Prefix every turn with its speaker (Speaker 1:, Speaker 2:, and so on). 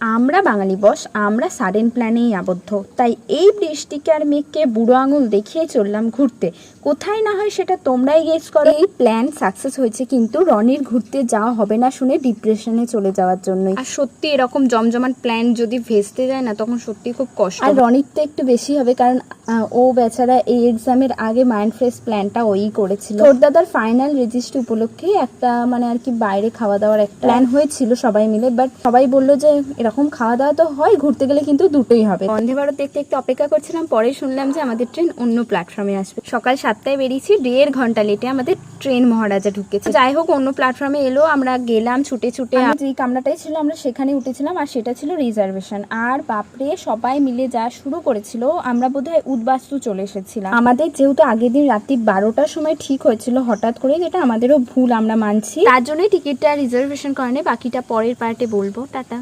Speaker 1: আমরা বাঙালি বস, আমরা সাডেন প্ল্যানেই আবদ্ধ। তাই এই বৃষ্টিকে আর মেঘকে বুড়ো আঙুল দেখিয়ে চললাম ঘুরতে। কোথায় না হয় সেটা তোমরাই গেস করো। এই প্ল্যান সাকসেস হয়েছে, কিন্তু রনির ঘুরতে যাওয়া হবে না শুনে ডিপ্রেশনে চলে যাওয়ার জন্যই। আর সত্যি এরকম জমজমাট প্ল্যান যদি ভেস্তে যায় না, তখন সত্যি খুব কষ্ট। আর রনির তো একটু বেশি হবে, কারণ ও বেচারা এই এক্সামের আগে মাইন্ড ফ্রেশ প্ল্যানটা ওই করেছিল। তোর দাদার ফাইনাল রেজিস্ট্রি উপলক্ষে একটা মানে আর কি বাইরে খাওয়া দাওয়ার একটা প্ল্যান হয়েছিল সবাই মিলে, বাট সবাই বললো যে এরকম খাওয়া দাওয়া তো হয়, ঘুরতে গেলে কিন্তু দুটোই হবে। বন্দে ভারত দেখতে দেখতে অপেক্ষা করছিলাম, পরে শুনলাম যে আমাদের ট্রেন অন্য প্ল্যাটফর্মে আসবে। সকাল 7টায় বেরিয়েছি, 1.5 ঘন্টা লেটে আমাদের ট্রেন মহারাজা ঢুকেছে। যাই হোক, অন্য প্ল্যাটফর্মে এলো, আমরা গেলাম ছুটে ছুটে। যেই কামরাটাই ছিল আমরা সেখানে উঠেছিলাম, আর সেটা ছিল রিজার্ভেশন। আর বাপরে, সবাই মিলে যা শুরু করেছিল, আমরা বোধহয় উদ্বাস্তু চলে এসেছিলাম। আমাদের যেহেতু আগের দিন রাত্রি 12টার সময় ঠিক হয়েছিল হঠাৎ করে, যেটা আমাদেরও ভুল আমরা মানছি, তার জন্যই টিকিটটা রিজার্ভেশন করেনি। বাকিটা পরের পার্টে বলবো। টাটা।